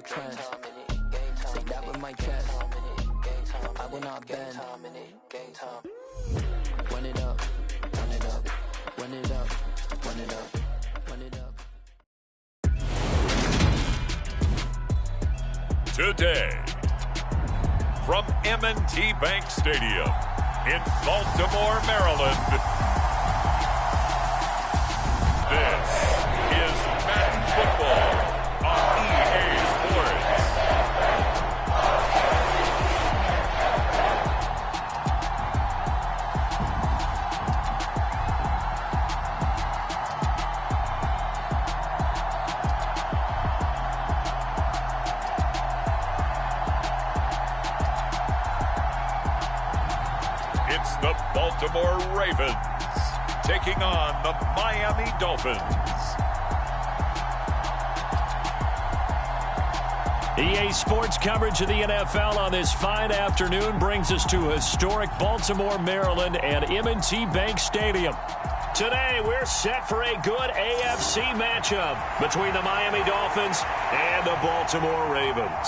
trends. Say that with my chest. I will not bend. Run it up, run it up, run it up, run it up, run it up. Today, from M&T Bank Stadium in Baltimore, Maryland, this is Madden Football on EA Sports. It's the Baltimore Ravens taking on the Miami Dolphins. EA Sports coverage of the NFL on this fine afternoon brings us to historic Baltimore, Maryland and M&T Bank Stadium. Today, we're set for a good AFC matchup between the Miami Dolphins and the Baltimore Ravens.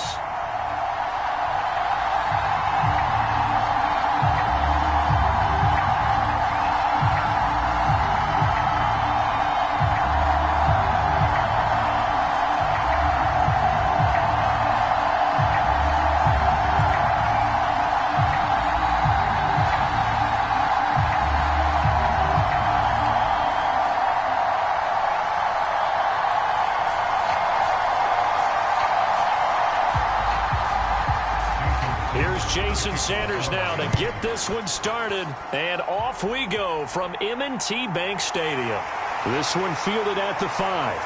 Jason Sanders now to get this one started, and off we go from M&T Bank Stadium. This one fielded at the 5.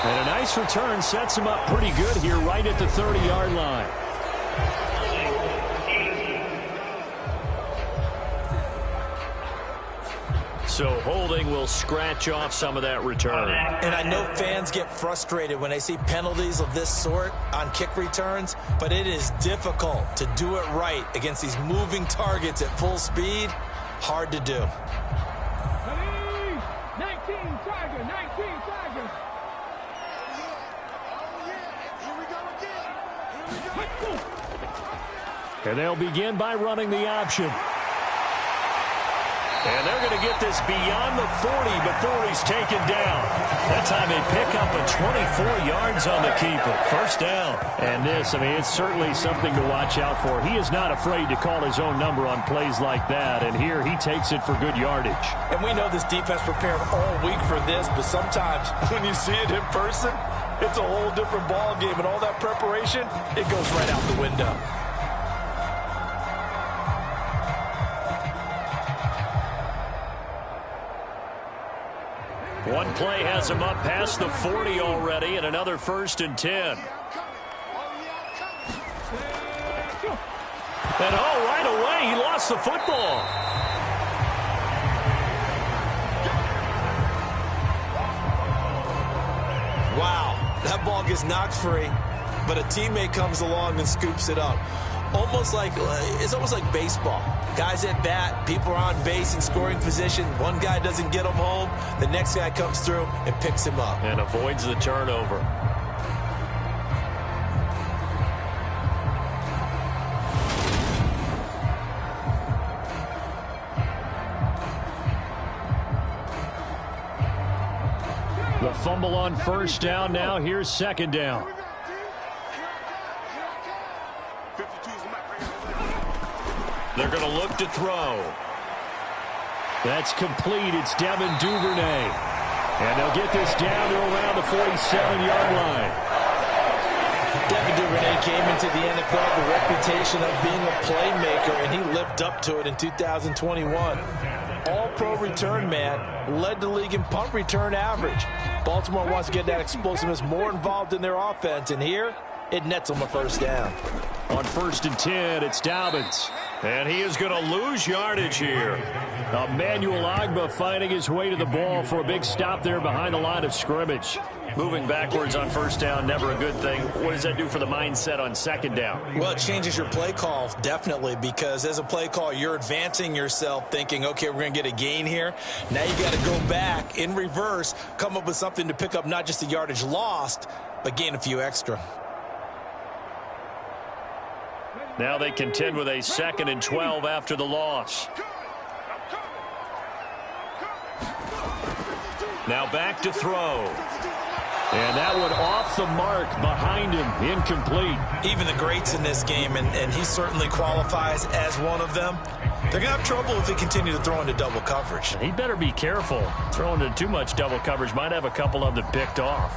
And a nice return sets him up pretty good here right at the 30-yard line. So holding will scratch off some of that return. And I know fans get frustrated when they see penalties of this sort on kick returns, but it is difficult to do it right against these moving targets at full speed. Hard to do. 19 Tiger. And they'll begin by running the option. And they're going to get this beyond the 40 before he's taken down. That time they pick up a 24 yards on the keeper. First down. And this, I mean, it's certainly something to watch out for. He is not afraid to call his own number on plays like that. And here he takes it for good yardage. And we know this defense prepared all week for this, but sometimes when you see it in person, it's a whole different ball game. And all that preparation, it goes right out the window. One play has him up past the 40 already, and another 1st and 10. And right away, he lost the football. Wow, that ball gets knocked free, but a teammate comes along and scoops it up. It's almost like baseball. Guys at bat, people are on base in scoring position. One guy doesn't get him home. The next guy comes through and picks him up. And avoids the turnover. The fumble on first down. Now here's second down. They're going to look to throw. That's complete. It's Devin Duvernay. And they'll get this down to around the 47-yard line. Devin Duvernay came into the NFL with the reputation of being a playmaker, and he lived up to it in 2021. All-pro return man, led the league in punt return average. Baltimore wants to get that explosiveness more involved in their offense, and here it nets them a first down. On 1st and 10, it's Dobbins. And he is going to lose yardage here. Emmanuel Ogbah finding his way to the ball for a big stop there behind the line of scrimmage. Moving backwards on 1st down, never a good thing. What does that do for the mindset on 2nd down? Well, it changes your play call, definitely, because as a play call, you're advancing yourself thinking, okay, we're going to get a gain here. Now you got to go back in reverse, come up with something to pick up not just the yardage lost, but gain a few extra. Now they contend with a 2nd and 12 after the loss. Now back to throw. And that one off the mark behind him, incomplete. Even the greats in this game, and he certainly qualifies as one of them, they're going to have trouble if they continue to throw into double coverage. He better be careful. Throwing into too much double coverage might have a couple of them picked off.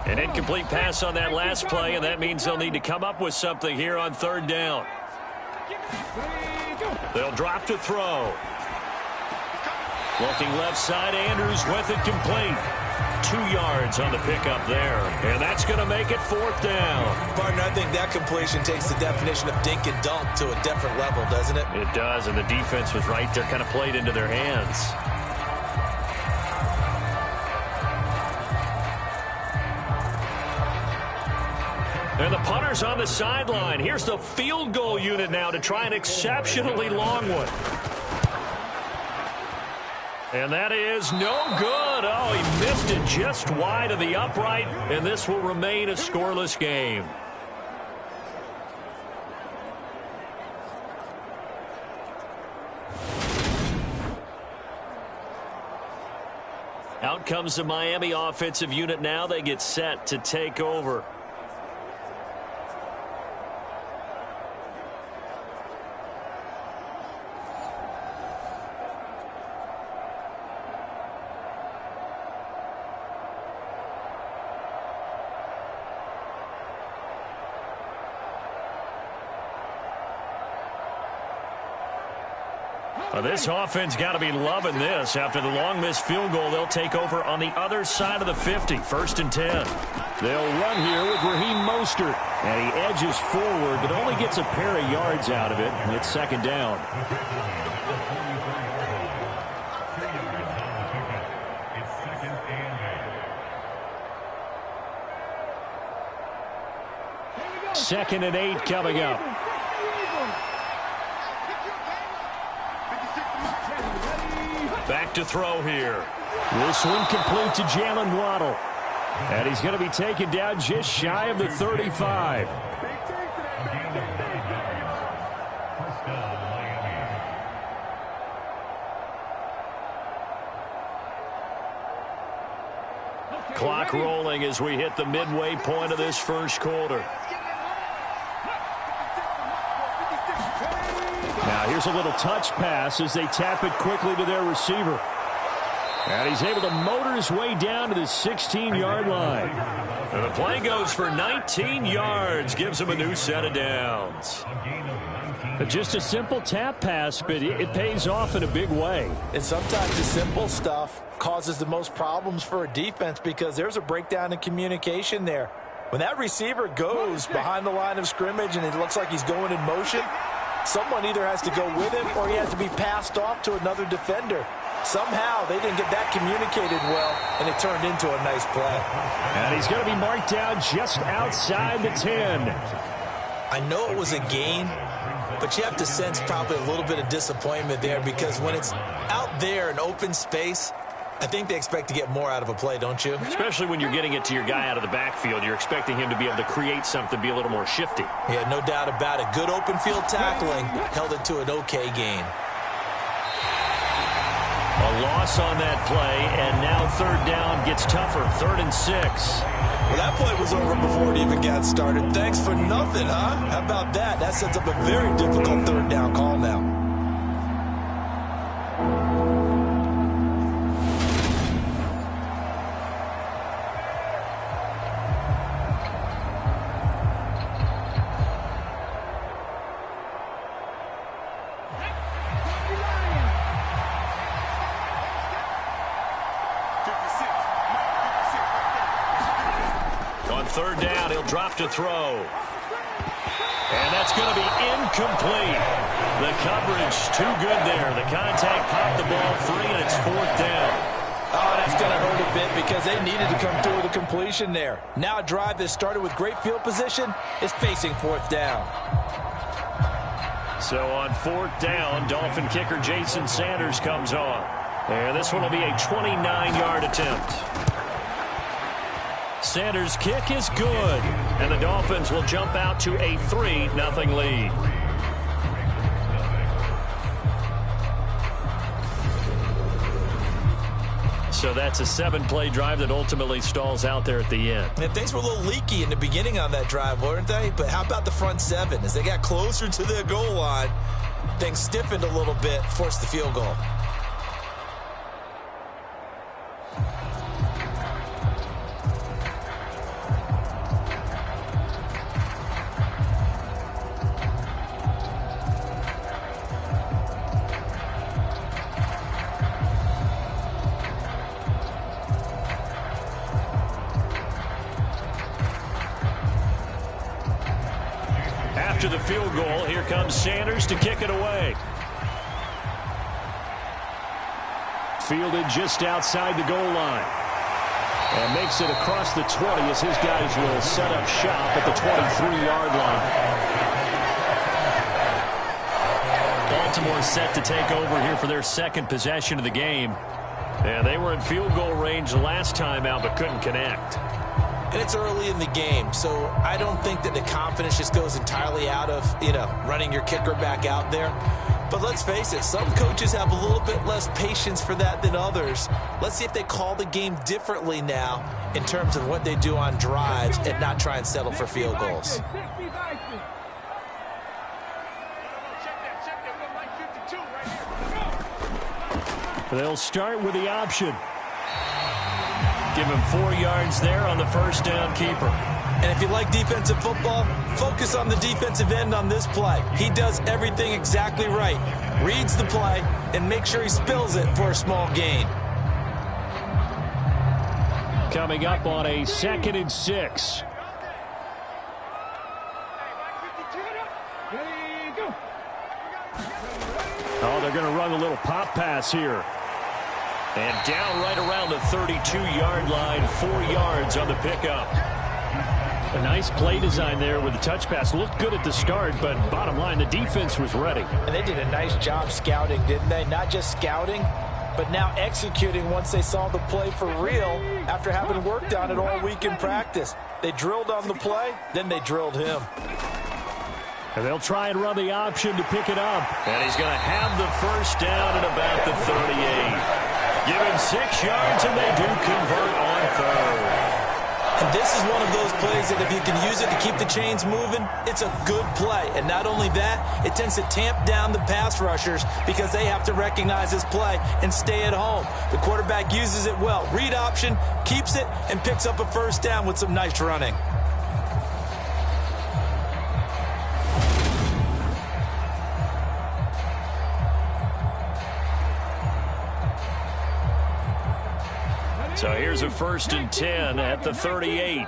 An incomplete pass on that last play, and that means they'll need to come up with something here on 3rd down. They'll drop to throw. Looking left side, Andrews with it complete. 2 yards on the pickup there, and that's going to make it 4th down. Partner, I think that completion takes the definition of dink and dunk to a different level, doesn't it? It does, and the defense was right there, kind of played into their hands. And the punter's on the sideline. Here's the field goal unit now to try an exceptionally long one. And that is no good. Oh, he missed it just wide of the upright, and this will remain a scoreless game. Out comes the Miami offensive unit now. They get set to take over. Well, this offense got to be loving this. After the long missed field goal, they'll take over on the other side of the 50, 1st and 10. They'll run here with Raheem Mostert, and he edges forward, but only gets a pair of yards out of it, and it's 2nd down. Second and 8 coming up. Back to throw here. This one complete to Jalen Waddle. And he's going to be taken down just shy of the 35. Clock rolling as we hit the midway point of this 1st quarter. Now here's a little touch pass as they tap it quickly to their receiver. And he's able to motor his way down to the 16-yard line. And the play goes for 19 yards, gives him a new set of downs. Just a simple tap pass, but it pays off in a big way. And sometimes the simple stuff causes the most problems for a defense because there's a breakdown in communication there. When that receiver goes behind the line of scrimmage and it looks like he's going in motion, someone either has to go with him or he has to be passed off to another defender. Somehow they didn't get that communicated well, and it turned into a nice play. And he's going to be marked down just outside the 10. I know it was a gain, but you have to sense probably a little bit of disappointment there because when it's out there in open space, I think they expect to get more out of a play, don't you? Especially when you're getting it to your guy out of the backfield. You're expecting him to be able to create something, be a little more shifty. Yeah, no doubt about it. Good open field tackling held it to an okay gain. A loss on that play, and now 3rd down gets tougher. 3rd and 6. Well, that play was over before it even got started. Thanks for nothing, huh? How about that? That sets up a very difficult 3rd down call now. Drop to throw. And that's going to be incomplete. The coverage too good there. The contact popped the ball free, and it's 4th down. Oh, that's going to hurt a bit because they needed to come through with a completion there. Now a drive that started with great field position is facing 4th down. So on 4th down, Dolphin kicker Jason Sanders comes on. And this one will be a 29-yard attempt. Sanders' kick is good. And the Dolphins will jump out to a 3-0 lead. So that's a 7-play drive that ultimately stalls out there at the end. And things were a little leaky in the beginning on that drive, weren't they? But how about the front 7? As they got closer to their goal line, things stiffened a little bit, forced the field goal. After the field goal, here comes Sanders to kick it away. Fielded just outside the goal line. And makes it across the 20 as his guys will set up shop at the 23-yard line. Baltimore set to take over here for their second possession of the game. And they were in field goal range last time out but couldn't connect. And it's early in the game, so I don't think that the confidence just goes entirely out of, running your kicker back out there. But let's face it, some coaches have a little bit less patience for that than others. Let's see if they call the game differently now in terms of what they do on drives and not try and settle for field goals. They'll start with the option. Give him 4 yards there on the first down keeper. And if you like defensive football, focus on the defensive end on this play. He does everything exactly right. Reads the play and makes sure he spills it for a small gain. Coming up on a 2nd and 6. Oh, they're going to run a little pop pass here. And down right around the 32-yard line, 4 yards on the pickup. A nice play design there with the touch pass. Looked good at the start, but bottom line, the defense was ready. And they did a nice job scouting, didn't they? Not just scouting, but now executing once they saw the play for real after having worked on it all week in practice. They drilled on the play, then they drilled him. And they'll try and run the option to pick it up. And he's going to have the first down at about the 38. Give him 6 yards, and they do convert on 3rd. And this is one of those plays that if you can use it to keep the chains moving, it's a good play. And not only that, it tends to tamp down the pass rushers because they have to recognize this play and stay at home. The quarterback uses it well. Read option, keeps it, and picks up a first down with some nice running. So here's a 1st and 10 at the 38.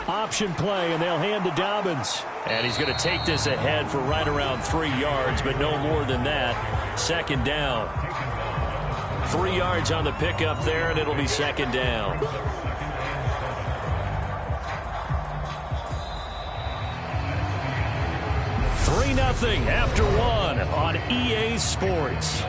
Option play, and they'll hand to Dobbins. And he's going to take this ahead for right around 3 yards, but no more than that. 2nd down. 3 yards on the pickup there, and it'll be 2nd down. Three 3-0 after 1 on EA Sports.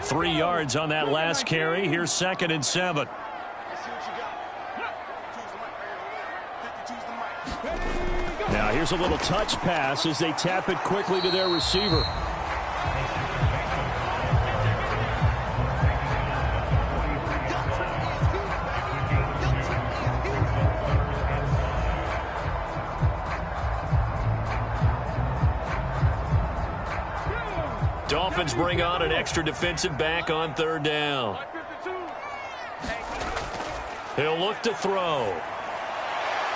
Three yards on that last carry. Here's 2nd and 7. Now here's a little touch pass as they tap it quickly to their receiver. Dolphins bring on an extra defensive back on third down. He'll look to throw.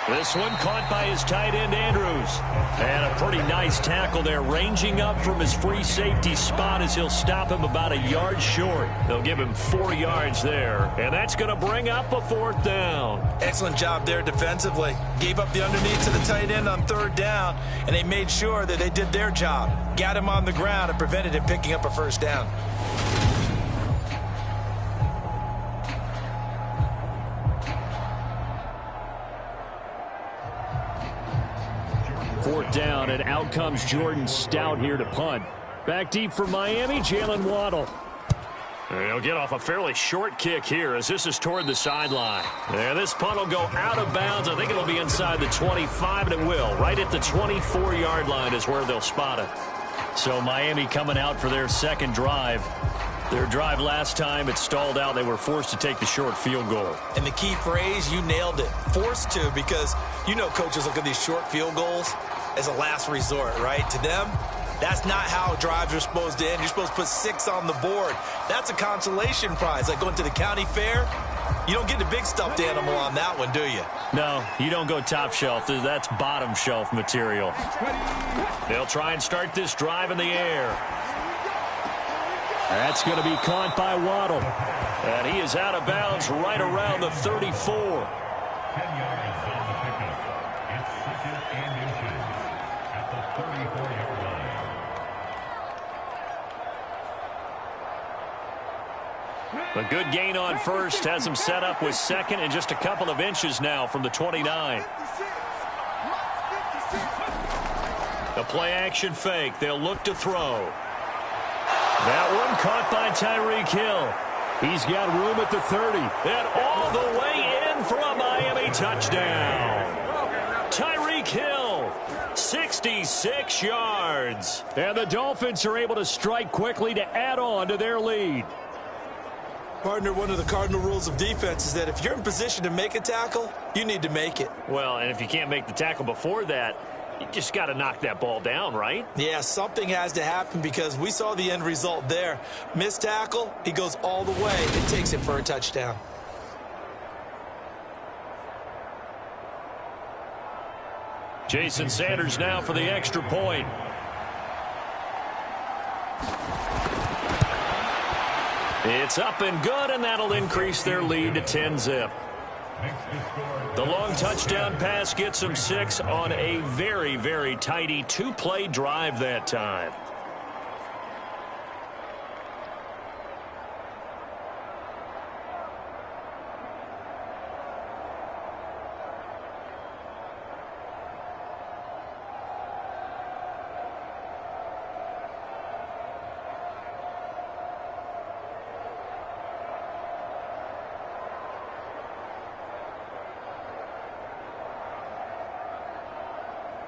This one caught by his tight end, Andrews. And a pretty nice tackle there, ranging up from his free safety spot as he'll stop him about a yard short. They'll give him 4 yards there, and that's going to bring up a 4th down. Excellent job there defensively. Gave up the underneath to the tight end on third down, and they made sure that they did their job. Got him on the ground and prevented him picking up a first down. Fourth down, and out comes Jordan Stout here to punt. Back deep for Miami, Jalen Waddle. He'll get off a fairly short kick here as this is toward the sideline. And this punt will go out of bounds. I think it'll be inside the 25, and it will. Right at the 24-yard line is where they'll spot it. So Miami coming out for their second drive. Their drive last time, it stalled out. They were forced to take the short field goal. And the key phrase, you nailed it. Forced to, because you know coaches look at these short field goals as a last resort, right? To them, that's not how drives are supposed to end. You're supposed to put 6 on the board. That's a consolation prize. Like going to the county fair, you don't get the big stuffed animal on that one, do you? No, you don't go top shelf. That's bottom shelf material. They'll try and start this drive in the air. That's going to be caught by Waddle. And he is out of bounds right around the 34. A good gain on first has him set up with second and just a couple of inches now from the 29. The play action fake. They'll look to throw. That one caught by Tyreek Hill. He's got room at the 30. And all the way in for a Miami touchdown. Tyreek Hill, 66 yards. And the Dolphins are able to strike quickly to add on to their lead. Partner, one of the cardinal rules of defense is that if you're in position to make a tackle, you need to make it. Well, and if you can't make the tackle before that, you just got to knock that ball down, right? Yeah, something has to happen because we saw the end result there. Missed tackle, he goes all the way and takes it for a touchdown. Jason Sanders now for the extra point. It's up and good, and that'll increase their lead to 10-zip. The long touchdown pass gets them 6 on a very, very tidy 2-play drive that time.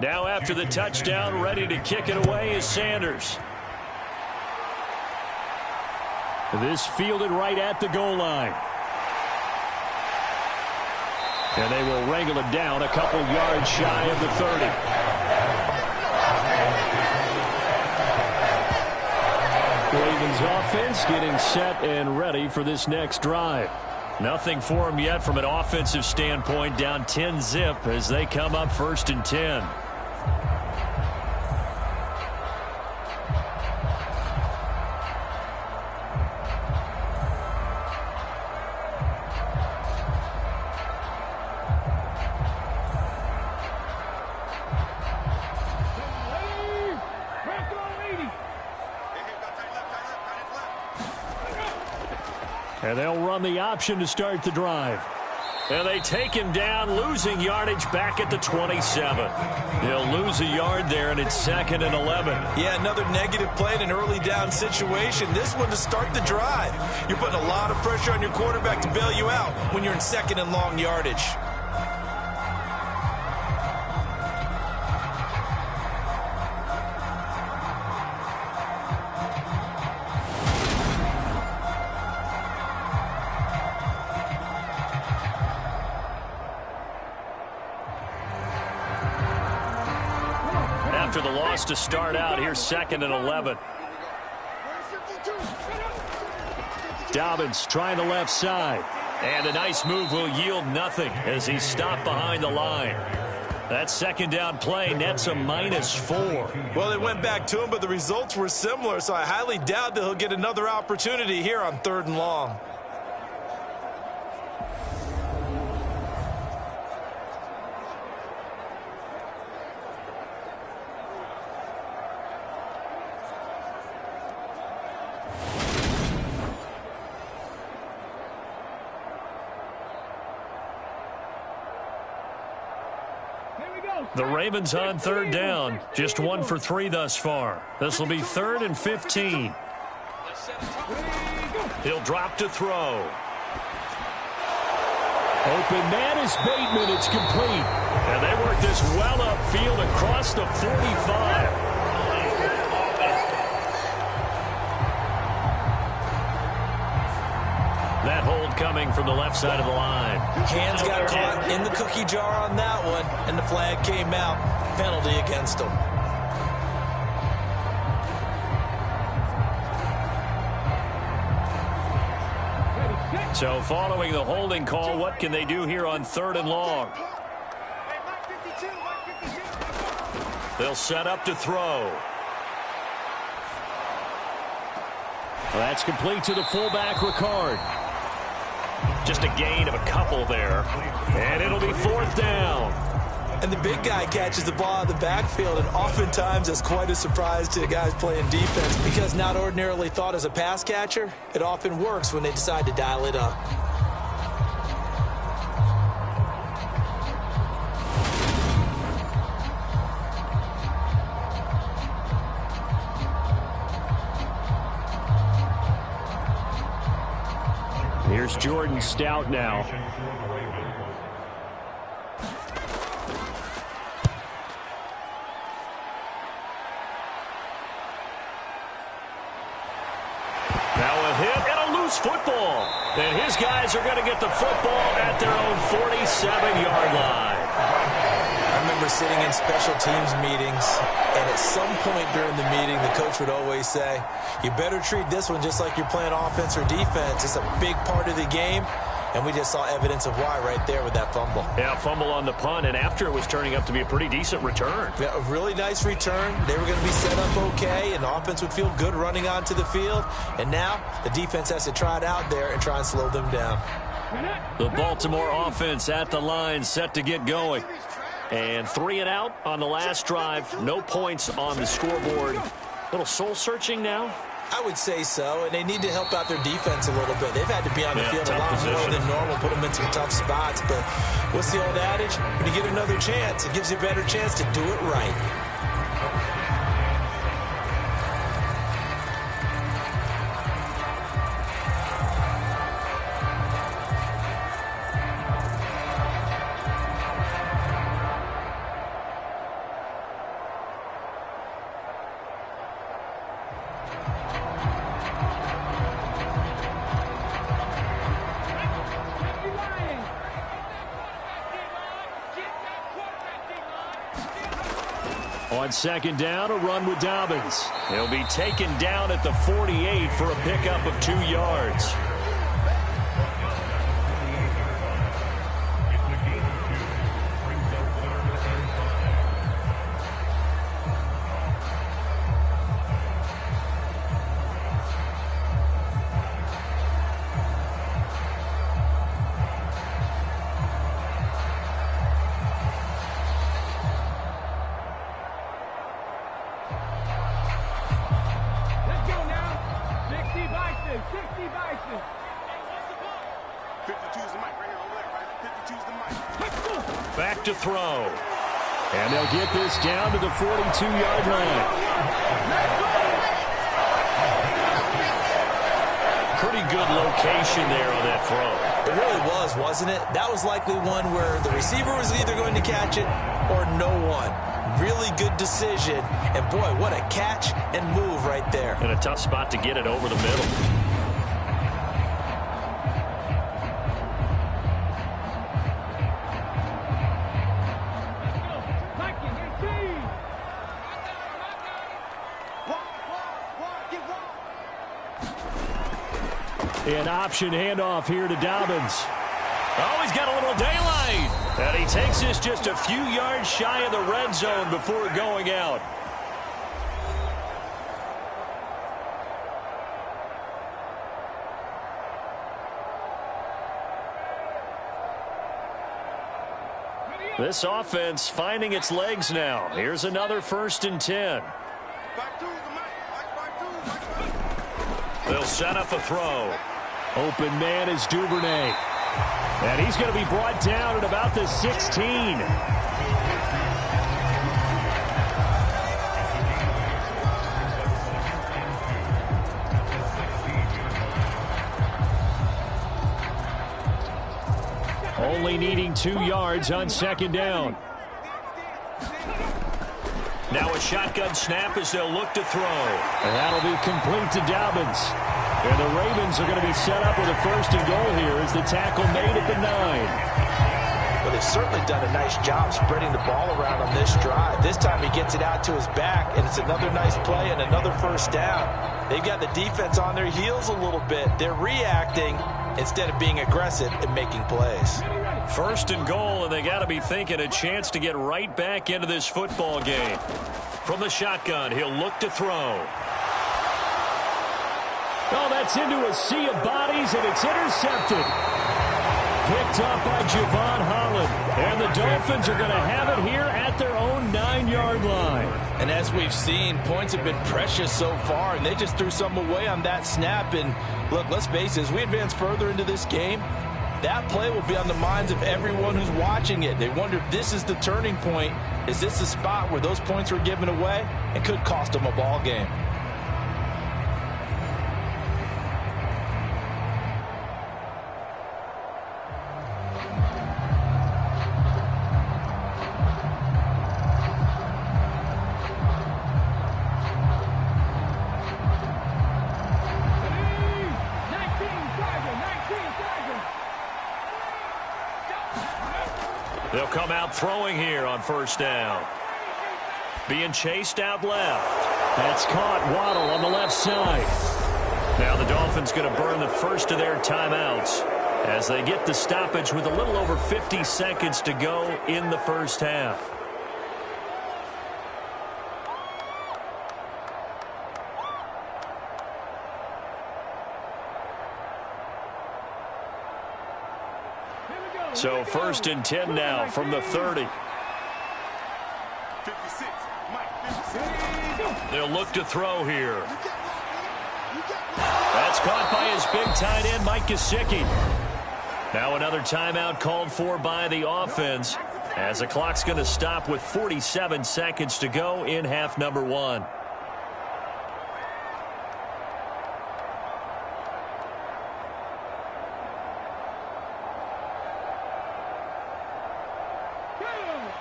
Now after the touchdown, ready to kick it away is Sanders. This fielded right at the goal line. And they will wrangle it down a couple yards shy of the 30. Ravens offense getting set and ready for this next drive. Nothing for them yet from an offensive standpoint, down 10-zip as they come up 1st and 10. And they'll run the option to start the drive. And they take him down, losing yardage back at the 27. They'll lose a yard there, and it's 2nd and 11. Yeah, another negative play in an early down situation. This one to start the drive. You're putting a lot of pressure on your quarterback to bail you out when you're in 2nd and long yardage. After the loss to start out, here's 2nd and 11. Dobbins trying the left side. And a nice move will yield nothing as he's stopped behind the line. That second down play nets a -4. Well, they went back to him, but the results were similar, so I highly doubt that he'll get another opportunity here on 3rd and long. The Ravens on 3rd down. Just 1 for 3 thus far. This will be 3rd and 15. He'll drop to throw. Open man is Bateman. It's complete. And they work this well upfield across the 45. That hold coming from the left side of the line. Hands got caught in the cookie jar on that one, and the flag came out. Penalty against him. So following the holding call, what can they do here on 3rd and long? They'll set up to throw. Well, that's complete to the fullback, Ricard. Just a gain of a couple there. And it'll be 4th down. And the big guy catches the ball in the backfield, and oftentimes it's quite a surprise to the guys playing defense because not ordinarily thought as a pass catcher, it often works when they decide to dial it up. Here's Jordan Stout now. Now a hit and a loose football. And his guys are going to get the football at their own 47-yard line. I remember sitting in special teams meetings, and at some point during the meeting, the coach would always say, you better treat this one just like you're playing offense or defense. It's a big part of the game, and we just saw evidence of why right there with that fumble. Yeah, fumble on the punt, and after it was turning up to be a pretty decent return. Yeah, a really nice return. They were going to be set up okay, and the offense would feel good running onto the field. And now the defense has to try it out there and try and slow them down. The Baltimore offense at the line, set to get going. And 3 and out on the last drive. No points on the scoreboard. Little soul-searching now. I would say so, and they need to help out their defense a little bit. They've had to be on the field a lot more than normal, put them in some tough spots. But what's the old adage? When you get another chance, it gives you a better chance to do it right. On 2nd down, a run with Dobbins. He'll be taken down at the 48 for a pickup of 2 yards. Back to throw. And they'll get this down to the 42-yard line. Pretty good location there on that throw. It really was, wasn't it? That was likely one where the receiver was either going to catch it or no one. Really good decision. And, boy, what a catch and move right there. And a tough spot to get it over the middle. An option handoff here to Dobbins. Oh, he's got a little daylight. And he takes this just a few yards shy of the red zone before going out. This offense finding its legs now. Here's another 1st and 10. They'll set up a throw. Open man is Duvernay. And he's going to be brought down at about the 16. Only needing 2 yards on 2nd down. Now a shotgun snap as they'll look to throw. And that'll be complete to Dobbins. And the Ravens are going to be set up with a 1st and goal here as the tackle made at the 9. Well, they've certainly done a nice job spreading the ball around on this drive. This time he gets it out to his back, and it's another nice play and another 1st down. They've got the defense on their heels a little bit. They're reacting instead of being aggressive and making plays. 1st and goal, and they got to be thinking a chance to get right back into this football game. From the shotgun, he'll look to throw. Oh, that's into a sea of bodies, and it's intercepted. Picked up by Javon Holland. And the Dolphins are going to have it here at their own 9-yard line. And as we've seen, points have been precious so far, and they just threw some away on that snap. And look, let's face it, as we advance further into this game, that play will be on the minds of everyone who's watching it. They wonder if this is the turning point. Is this the spot where those points were given away? It could cost them a ball game. They'll come out throwing here on 1st down. Being chased out left. That's caught. Waddle on the left side. Now the Dolphins going to burn the first of their timeouts as they get the stoppage with a little over 50 seconds to go in the 1st half. So 1st and 10 now from the 30. They'll look to throw here. That's caught by his big tight end, Mike Gesicki. Now another timeout called for by the offense as the clock's going to stop with 47 seconds to go in half number 1.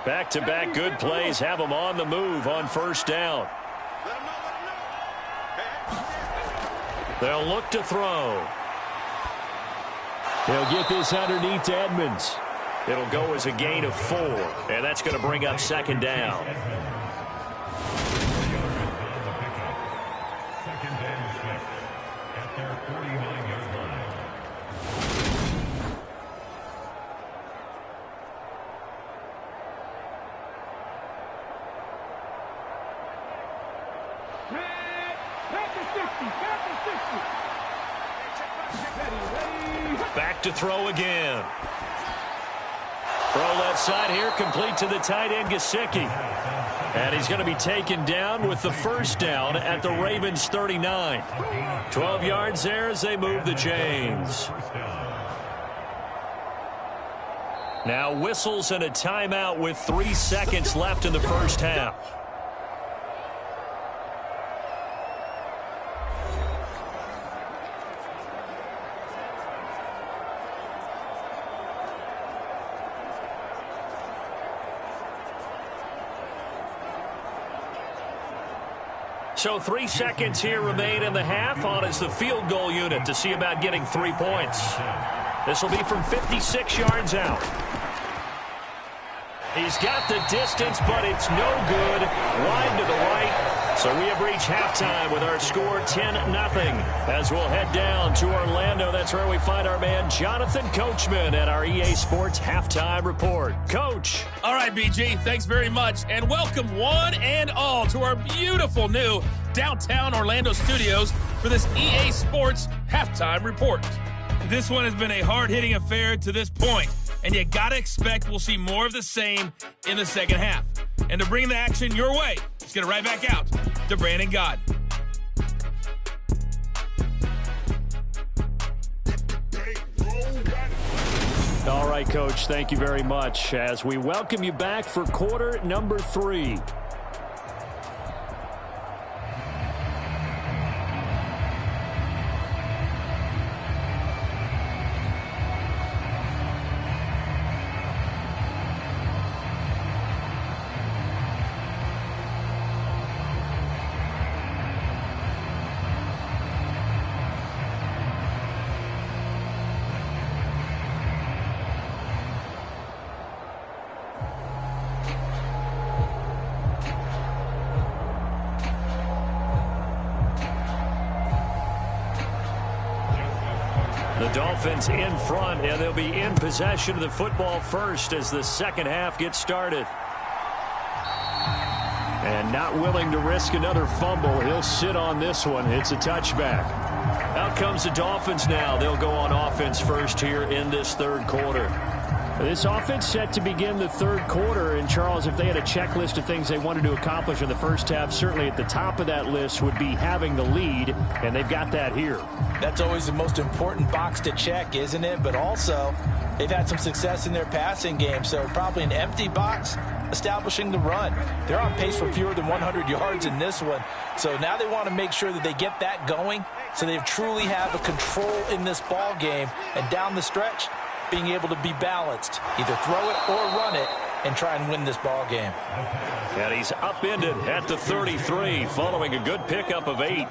Back-to-back good plays have them on the move on 1st down. They'll look to throw. They'll get this underneath to Edmonds. It'll go as a gain of 4, and that's going to bring up 2nd down. Back to throw again. Throw left side here, complete to the tight end, Gesicki. And he's going to be taken down with the 1st down at the Ravens' 39. 12 yards there as they move the chains. Now whistles and a timeout with 3 seconds left in the 1st half. So 3 seconds here remain in the half. On is the field goal unit to see about getting 3 points. This will be from 56 yards out. He's got the distance, but it's no good. Wide to the right. So we have reached halftime with our score 10-0. As we'll head down to Orlando, that's where we find our man Jonathan Coachman at our EA Sports Halftime Report. Coach. All right, BG, thanks very much. And welcome one and all to our beautiful new downtown Orlando studios for this EA Sports Halftime Report. This one has been a hard-hitting affair to this point, and you got to expect we'll see more of the same in the second half. And to bring the action your way, let's get it right back out to Brandon God. All right, Coach, thank you very much as we welcome you back for quarter number 3. The Dolphins in front, and they'll be in possession of the football first as the second half gets started. And not willing to risk another fumble, he'll sit on this one. It's a touchback. Out comes the Dolphins now. They'll go on offense first here in this third quarter. This offense set to begin the third quarter, and Charles, if they had a checklist of things they wanted to accomplish in the first half, certainly at the top of that list would be having the lead, and they've got that here. That's always the most important box to check, isn't it? But also, they've had some success in their passing game, so probably an empty box establishing the run. They're on pace for fewer than 100 yards in this one, so now they want to make sure that they get that going so they truly have a control in this ball game, and down the stretch, being able to be balanced, either throw it or run it, and try and win this ball game. And he's upended at the 33 following a good pickup of 8.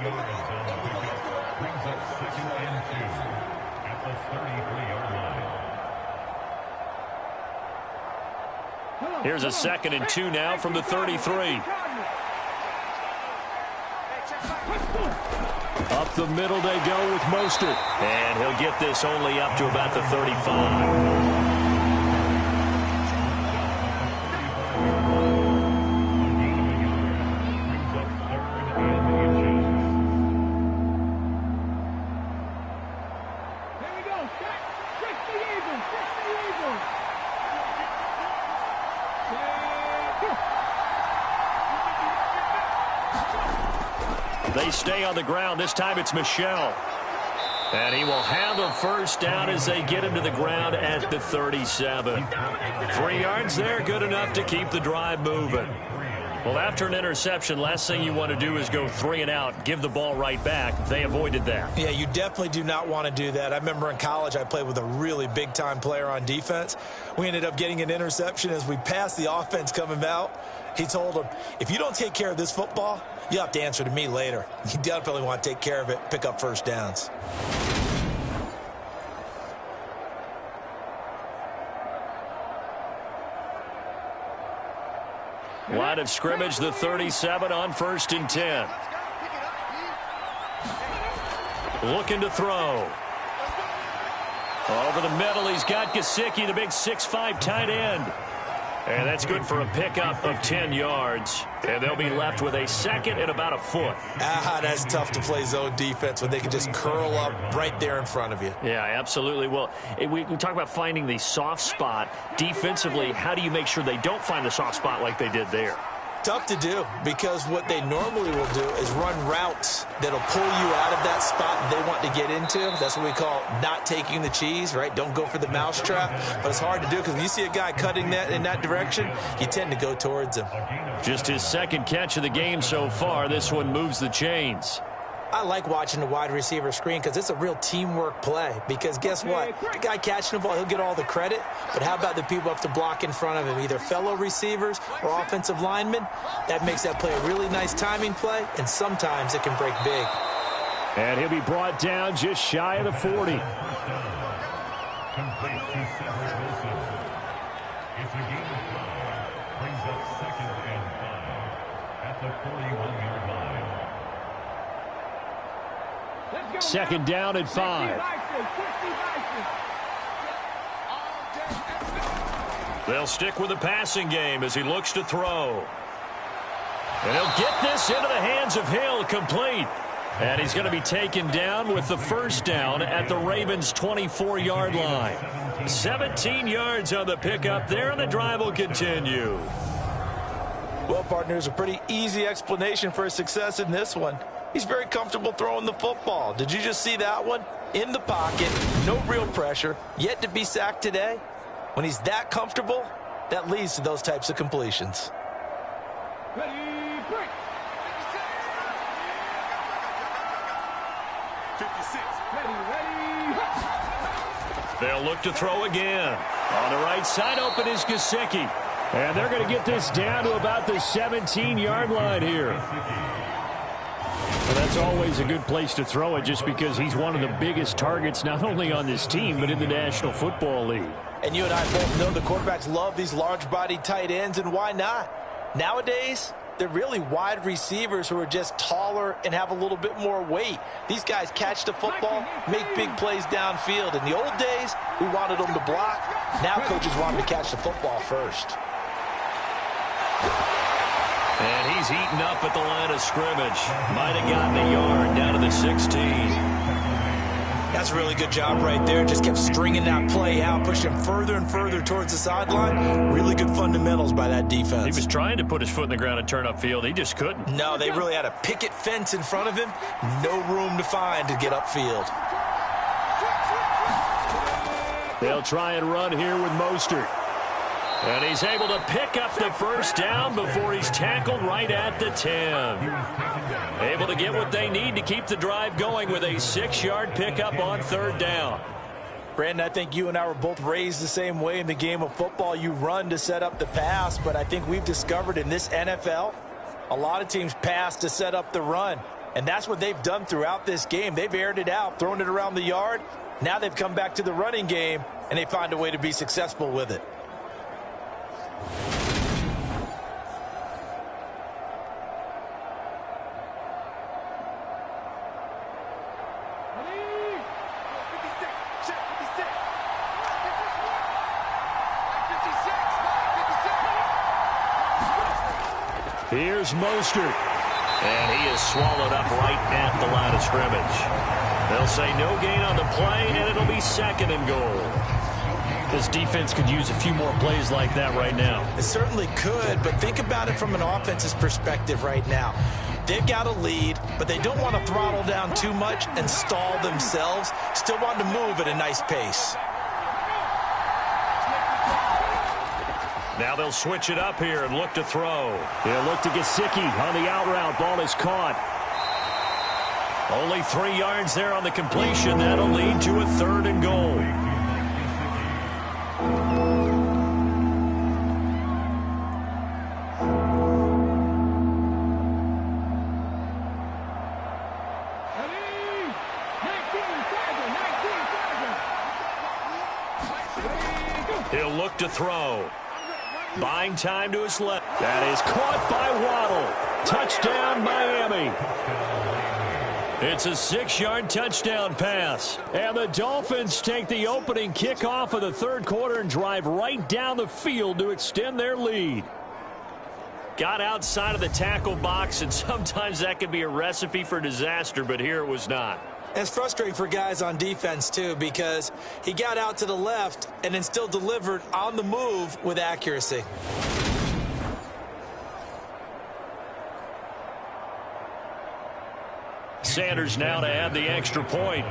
Here's a 2nd and 2 now from the 33. Up the middle they go with Mostert. And he'll get this only up to about the 35. They stay on the ground. This time it's Michel. And he will have a first down as they get him to the ground at the 37. 3 yards there, good enough to keep the drive moving. Well, after an interception, last thing you want to do is go 3 and out, give the ball right back. They avoided that. Yeah, you definitely do not want to do that. I remember in college I played with a really big-time player on defense. We ended up getting an interception as we passed the offense coming out. He told him, if you don't take care of this football, you'll have to answer to me later. You definitely want to take care of it, pick up first downs. Line of scrimmage, the 37 on 1st and 10. Looking to throw. Over the middle, he's got Gesicki, the big 6'5" tight end. And that's good for a pickup of 10 yards. And they'll be left with a 2nd and about a foot. That's tough to play zone defense when they can just curl up right there in front of you. Yeah, absolutely. Well, we talk about finding the soft spot. Defensively, how do you make sure they don't find the soft spot like they did there? Tough to do, because what they normally will do is run routes that'll pull you out of that spot they want to get into. That's what we call not taking the cheese, right? Don't go for the mousetrap. But it's hard to do because when you see a guy cutting that in that direction, you tend to go towards him. Just his 2nd catch of the game so far. This one moves the chains. I like watching the wide receiver screen because it's a real teamwork play. Because guess what? The guy catching the ball, he'll get all the credit. But how about the people up to block in front of him, either fellow receivers or offensive linemen? That makes that play a really nice timing play, and sometimes it can break big. And he'll be brought down just shy of the 40. Brings up 2nd and 5 at the 41-yard line. Second down and 5. They'll stick with the passing game as he looks to throw. And he'll get this into the hands of Hill, complete. And he's going to be taken down with the first down at the Ravens' 24-yard line. 17 yards on the pickup there, and the drive will continue. Well, partners, a pretty easy explanation for his success in this one. He's very comfortable throwing the football. Did you just see that one? In the pocket, no real pressure, yet to be sacked today. When he's that comfortable, that leads to those types of completions. Ready, break. 56. Ready. They'll look to throw again. On the right side, open is Gesicki. And they're going to get this down to about the 17-yard line here. Well, that's always a good place to throw it just because he's one of the biggest targets not only on this team but in the National Football League. And you and I both know the quarterbacks love these large-bodied tight ends, and why not? Nowadays, they're really wide receivers who are just taller and have a little bit more weight. These guys catch the football, make big plays downfield. In the old days, we wanted them to block. Now coaches want them to catch the football first. And he's eaten up at the line of scrimmage. Might have gotten a yard down to the 16. That's a really good job right there. Just kept stringing that play out, pushing further and further towards the sideline. Really good fundamentals by that defense. He was trying to put his foot in the ground and turn upfield. He just couldn't. No, they really had a picket fence in front of him. No room to find to get upfield. They'll try and run here with Mostert. And he's able to pick up the first down before he's tackled right at the 10. Able to get what they need to keep the drive going with a 6-yard pickup on third down. Brandon, I think you and I were both raised the same way in the game of football. You run to set up the pass, but I think we've discovered in this NFL, a lot of teams pass to set up the run. And that's what they've done throughout this game. They've aired it out, thrown it around the yard. Now they've come back to the running game, and they find a way to be successful with it. Here's Mostert. And he is swallowed up right at the line of scrimmage. They'll say no gain on the play, and it'll be second and goal. This defense could use a few more plays like that right now. It certainly could, but think about it from an offense's perspective right now. They've got a lead, but they don't want to throttle down too much and stall themselves. Still want to move at a nice pace. Now they'll switch it up here and look to throw. He'll look to Gesicki on the out route. Ball is caught. Only 3 yards there on the completion. That'll lead to a third and goal. He'll look to throw. Buying time to his left. That is caught by Waddle. Touchdown, Miami. It's a 6-yard touchdown pass. And the Dolphins take the opening kickoff of the third quarter and drive right down the field to extend their lead. Got outside of the tackle box, and sometimes that can be a recipe for disaster, but here it was not. It's frustrating for guys on defense, too, because he got out to the left and then still delivered on the move with accuracy. Sanders now to add the extra point.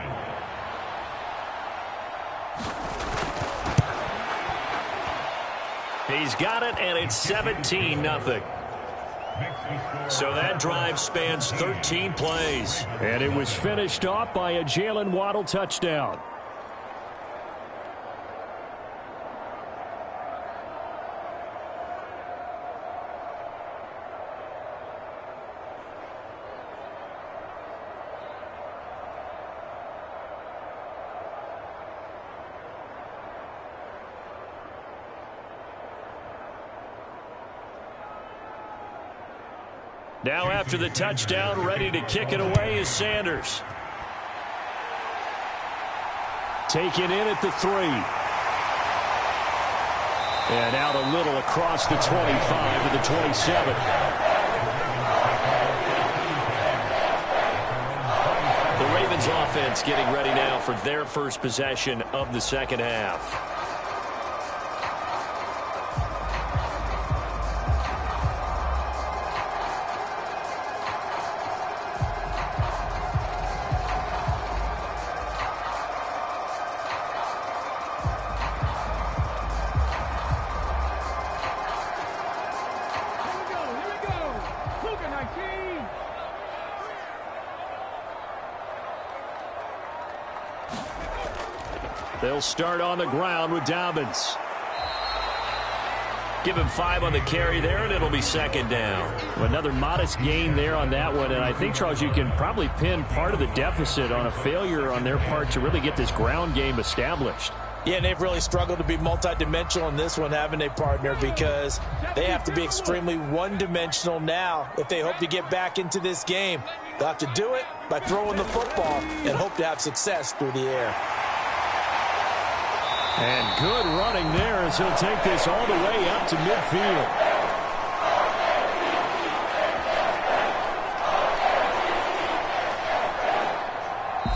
He's got it, and it's 17-0. So that drive spans 13 plays. And it was finished off by a Jalen Waddle touchdown. Now after the touchdown, ready to kick it away is Sanders. taken in at the 3. And out a little across the 25 to the 27. The Ravens offense getting ready now for their first possession of the second half. They'll start on the ground with Dobbins. Give him 5 on the carry there, and it'll be second down. Another modest gain there on that one, and I think, Charles, you can probably pin part of the deficit on a failure on their part to really get this ground game established. Yeah, and they've really struggled to be multidimensional in this one, haven't they, partner? Because they have to be extremely one-dimensional now if they hope to get back into this game. They'll have to do it by throwing the football and hope to have success through the air. And good running there as he'll take this all the way up to midfield.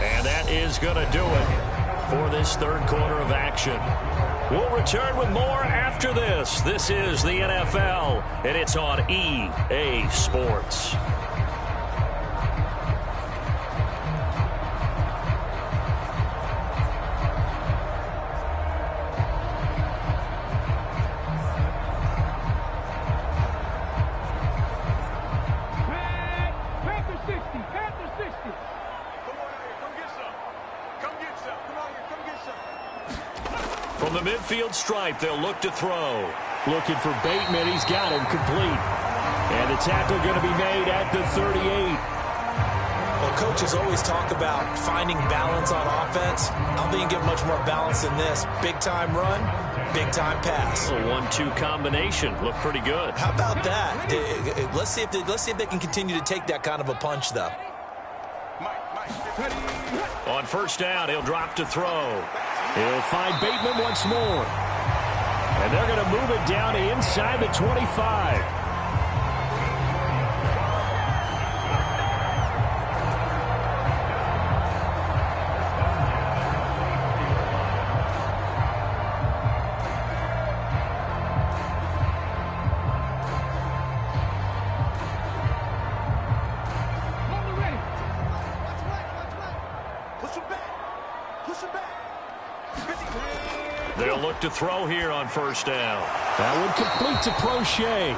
And that is going to do it for this third quarter of action. We'll return with more after this. This is the NFL, and it's on EA Sports. From the midfield stripe, they'll look to throw. Looking for Bateman. He's got him complete. And the tackle going to be made at the 38. Well, coaches always talk about finding balance on offense. I don't think you get much more balance than this. Big-time run, big-time pass. A 1-2 combination. Looked pretty good. How about that? Let's see if they can continue to take that kind of a punch, though. On first down, he'll drop to throw. He'll find Bateman once more. And they're going to move it down to inside the 25. They'll look to throw here on first down. That one complete to Crochet.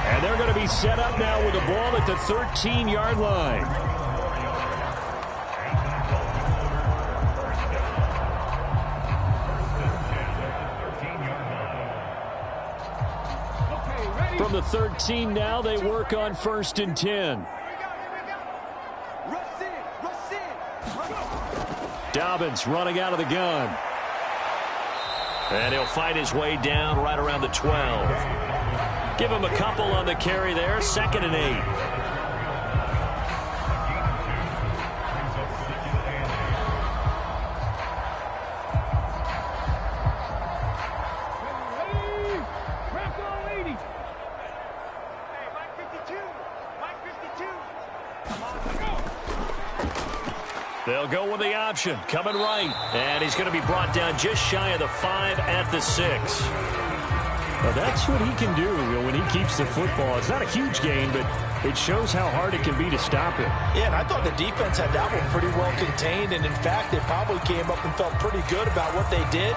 And they're going to be set up now with the ball at the 13-yard line. From the 13 now, they work on 1st and 10. Dobbins running out of the gun. And he'll fight his way down right around the 12. Give him a couple on the carry there. 2nd and 8. They'll go with the option, coming right. And he's going to be brought down just shy of the 5 at the 6. Well, that's what he can do when he keeps the football. It's not a huge gain, but it shows how hard it can be to stop it. Yeah, and I thought the defense had that one pretty well contained. And, in fact, they probably came up and felt pretty good about what they did.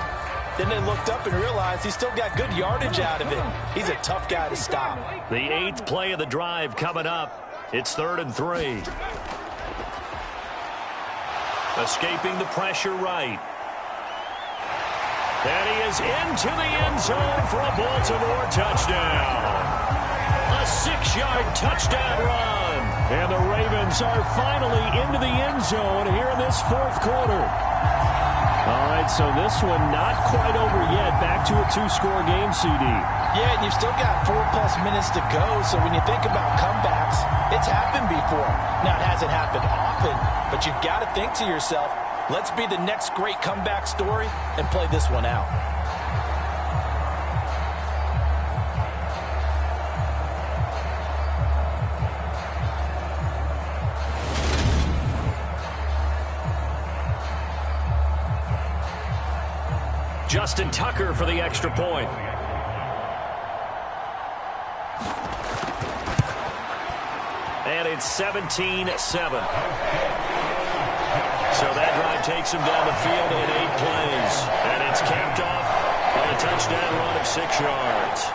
Then they looked up and realized he still got good yardage out of it. He's a tough guy to stop. The 8th play of the drive coming up. It's 3rd and 3. Escaping the pressure right. And he is into the end zone for a Baltimore touchdown. A 6-yard touchdown run. And the Ravens are finally into the end zone here in this 4th quarter. All right, so this one not quite over yet. Back to a 2-score game, CD. Yeah, and you've still got 4+ minutes to go. So when you think about comebacks, it's happened before. Now, it hasn't happened often, but you've got to think to yourself, Let's be the next great comeback story and play this one out. Justin Tucker for the extra point. And it's 17-7. So that drive takes him down the field in 8 plays. And it's capped off by a touchdown run of 6 yards.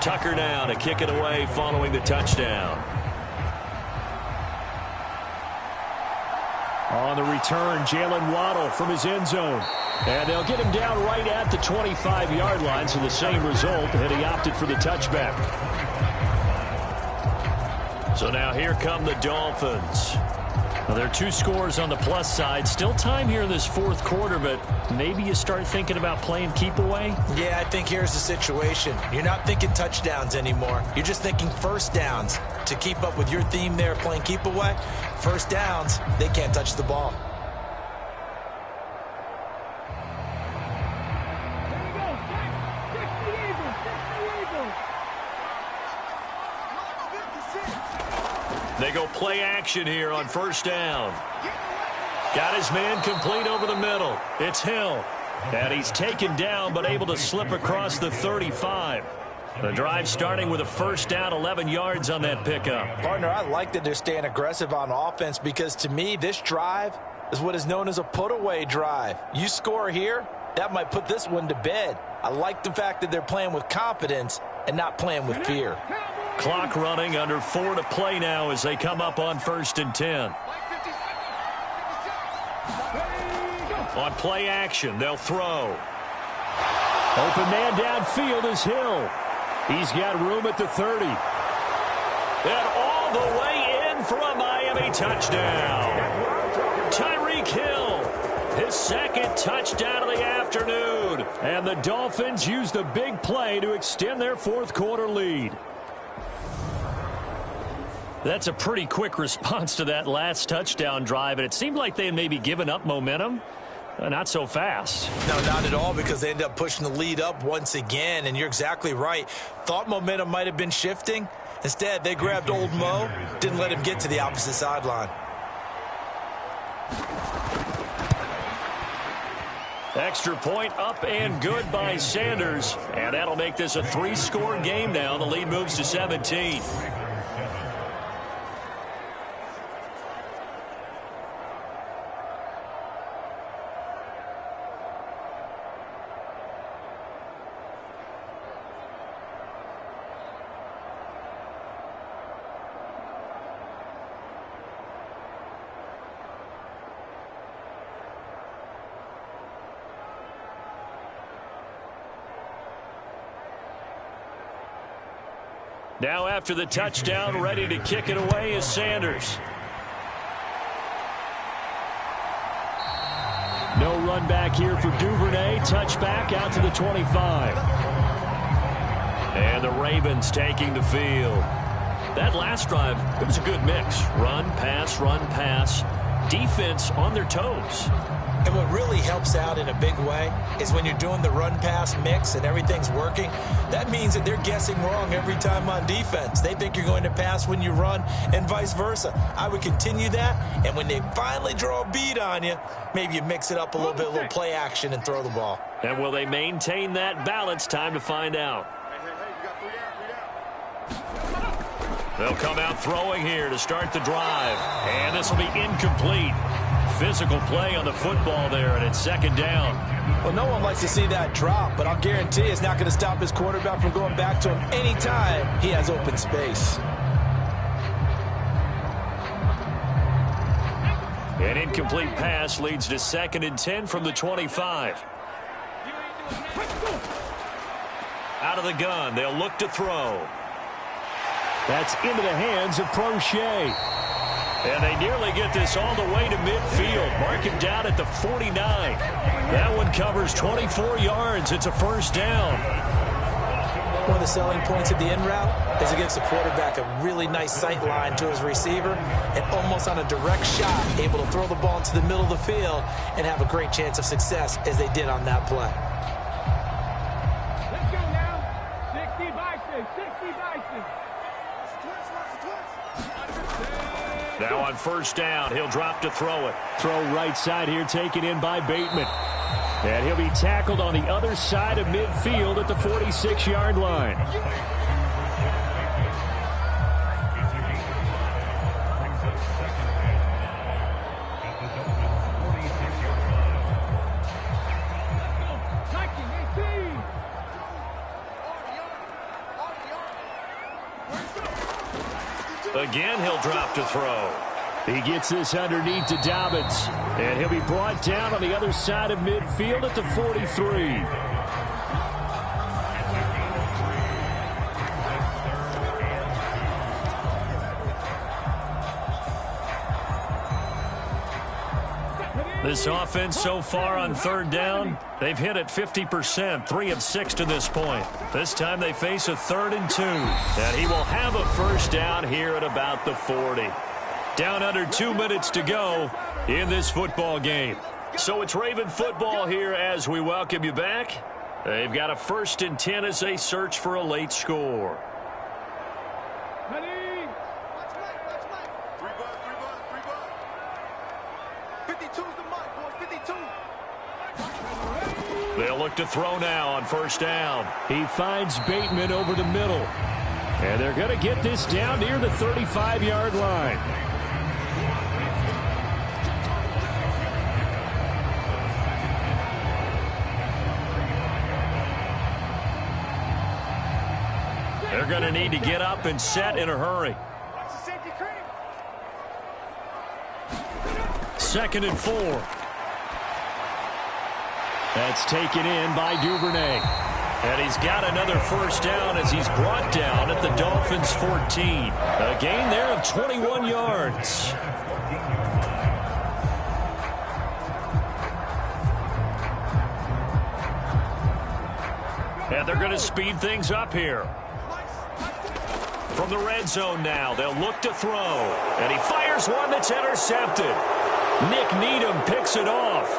Tucker now to kick it away following the touchdown. On the return, Jalen Waddle from his end zone. And they'll get him down right at the 25-yard line, so the same result, and he opted for the touchback. So now here come the Dolphins. Well, there are 2 scores on the plus side. Still time here in this 4th quarter, but maybe you start thinking about playing keep away? Yeah, I think here's the situation. You're not thinking touchdowns anymore. You're just thinking first downs. To keep up with your theme there, playing keep away, first downs, they can't touch the ball. They go play action here on first down. Got his man complete over the middle. It's Hill. And he's taken down but able to slip across the 35. The drive starting with a first down, 11 yards on that pickup. Partner, I like that they're staying aggressive on offense because to me this drive is what is known as a put-away drive. You score here, that might put this one to bed. I like the fact that they're playing with confidence and not playing with fear. Clock running, under 4 to play now as they come up on 1st and 10. On play action, they'll throw. Open man downfield is Hill. He's got room at the 30. And all the way in for a Miami touchdown. Tyreek Hill, his 2nd touchdown of the afternoon. And the Dolphins use the big play to extend their 4th quarter lead. That's a pretty quick response to that last touchdown drive, and it seemed like they had maybe given up momentum. Not so fast. No, not at all, because they ended up pushing the lead up once again, and you're exactly right. Thought momentum might have been shifting. Instead, they grabbed old Mo, didn't let him get to the opposite sideline. Extra point up and good by Sanders, and that'll make this a 3-score game now. The lead moves to 17. Now after the touchdown, ready to kick it away is Sanders. No run back here for Duvernay. Touchback out to the 25. And the Ravens taking the field. That last drive, it was a good mix. Run, pass. Defense on their toes. And what really helps out in a big way is when you're doing the run-pass mix and everything's working, that means that they're guessing wrong every time on defense. They think you're going to pass when you run and vice versa. I would continue that, and when they finally draw a beat on you, maybe you mix it up a little bit, a little play action, and throw the ball. And will they maintain that balance? Time to find out. They'll come out throwing here to start the drive. And this will be incomplete. Physical play on the football there, and it's 2nd down. Well, no one likes to see that drop, but I'll guarantee it's not going to stop his quarterback from going back to him anytime he has open space. An incomplete pass leads to 2nd and 10 from the 25. Out of the gun, they'll look to throw. That's into the hands of Prochet. And they nearly get this all the way to midfield. Mark him down at the 49. That one covers 24 yards. It's a first down. One of the selling points of the in route is it gives the quarterback a really nice sight line to his receiver and almost on a direct shot able to throw the ball into the middle of the field and have a great chance of success as they did on that play. Let's go now. 60 Bison. 60 Bison. Now on first down, he'll drop to throw it. Throw right side here, taken in by Bateman. And he'll be tackled on the other side of midfield at the 46-yard line. Again, he'll drop to throw. He gets this underneath to Dobbins. And he'll be brought down on the other side of midfield at the 43. This offense so far on third down, they've hit it 50%, 3 of 6 to this point. This time they face a 3rd and 2. And he will have a first down here at about the 40. Down under 2 minutes to go in this football game. So it's Raven football here as we welcome you back. They've got a 1st and 10 as they search for a late score. Ready? They'll look to throw now on first down. He finds Bateman over the middle. And they're going to get this down near the 35-yard line. They're going to need to get up and set in a hurry. 2nd and 4. That's taken in by Duvernay. And he's got another first down as he's brought down at the Dolphins' 14. A gain there of 21 yards. And they're going to speed things up here. From the red zone now, they'll look to throw. And he fires one that's intercepted. Nick Needham picks it off.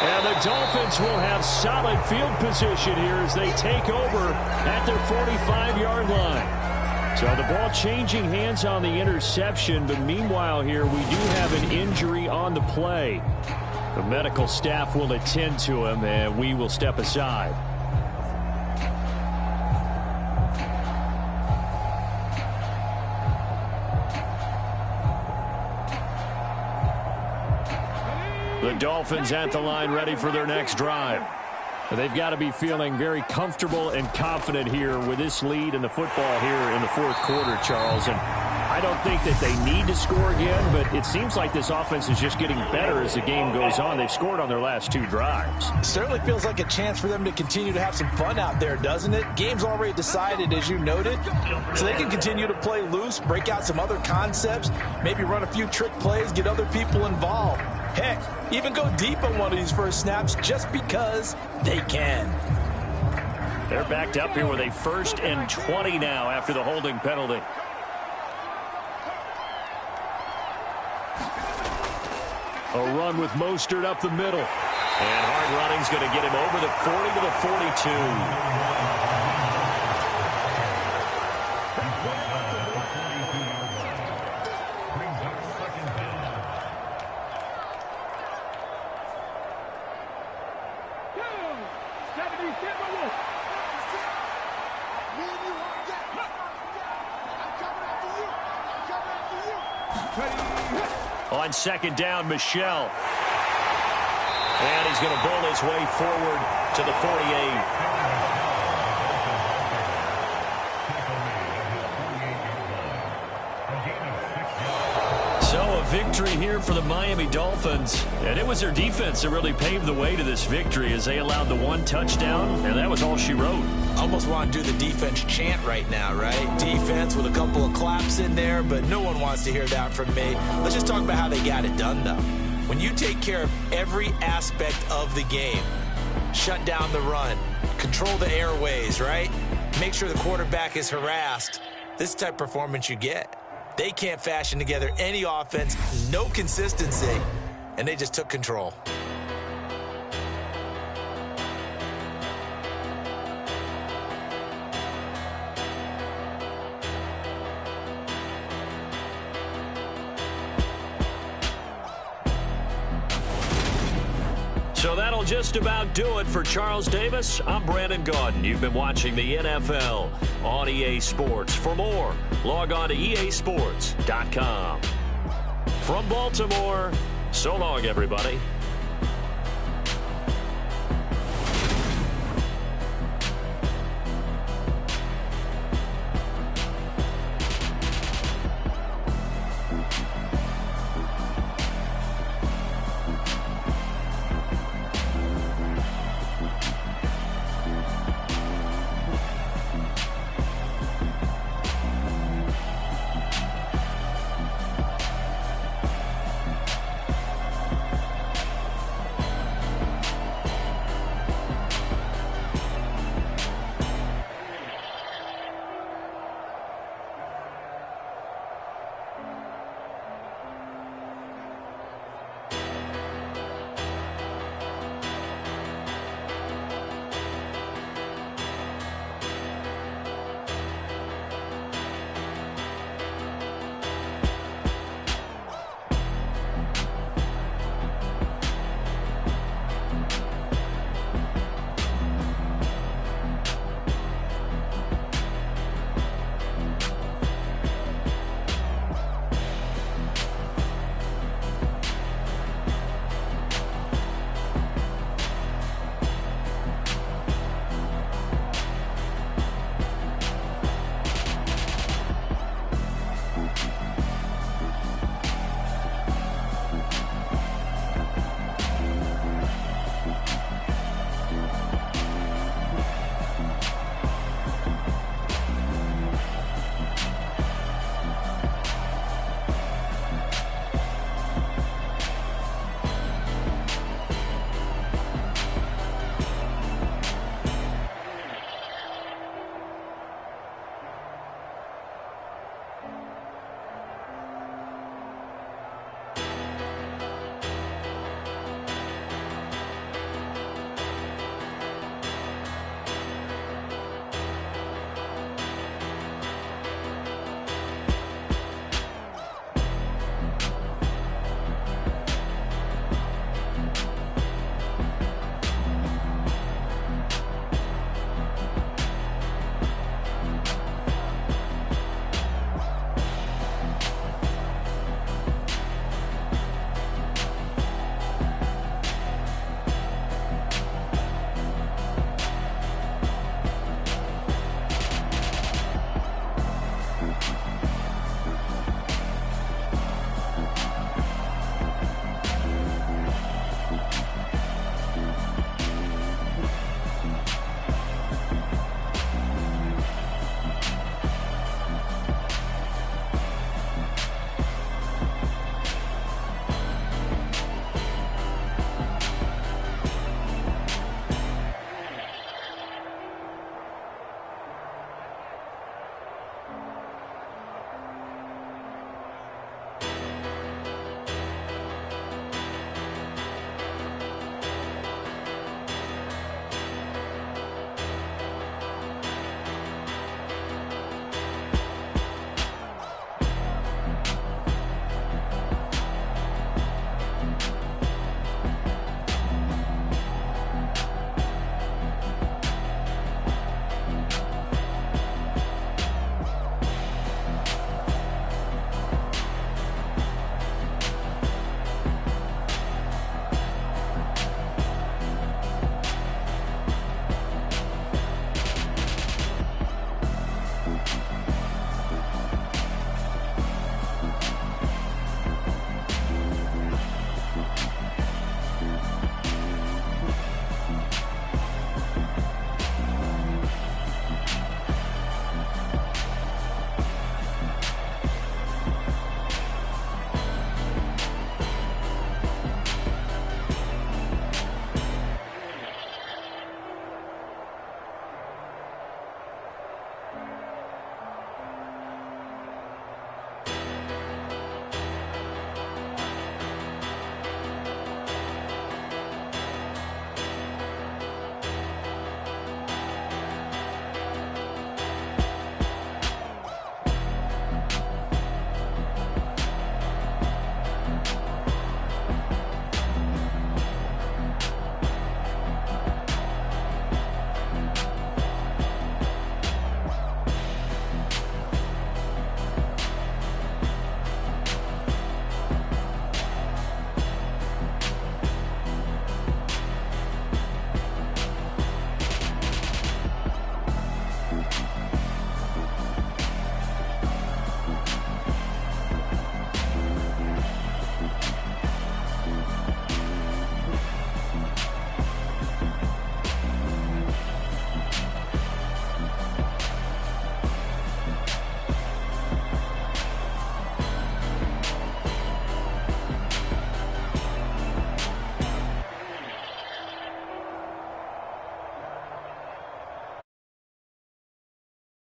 And the Dolphins will have solid field position here as they take over at their 45-yard line. So the ball changing hands on the interception, but meanwhile here we do have an injury on the play. The medical staff will attend to him, and we will step aside. The Dolphins at the line ready for their next drive. They've got to be feeling very comfortable and confident here with this lead in the football here in the 4th quarter, Charles. And I don't think that they need to score again, but it seems like this offense is just getting better as the game goes on. They've scored on their last 2 drives. Certainly feels like a chance for them to continue to have some fun out there, doesn't it? Game's already decided, as you noted, so they can continue to play loose, break out some other concepts, maybe run a few trick plays, get other people involved. Heck, even go deep on one of these first snaps just because they can. They're backed up here with a 1st and 20 now after the holding penalty. A run with Mostert up the middle. And hard running's going to get him over the 40 to the 42. On 2nd down, Michelle. And he's going to bowl his way forward to the 48. So a victory here for the Miami Dolphins. And it was their defense that really paved the way to this victory as they allowed the one touchdown, and that was all she wrote. Almost want to do the defense chant right now, right? Defense with a couple of claps in there, but no one wants to hear that from me. Let's just talk about how they got it done, though. When you take care of every aspect of the game, shut down the run, control the airways, right? Make sure the quarterback is harassed. This is the type of performance you get. They can't fashion together any offense, no consistency, and they just took control. So that'll just about do it for Charles Davis. I'm Brandon Gaudin. You've been watching the NFL on EA Sports. For more, log on to easports.com. From Baltimore, so long, everybody.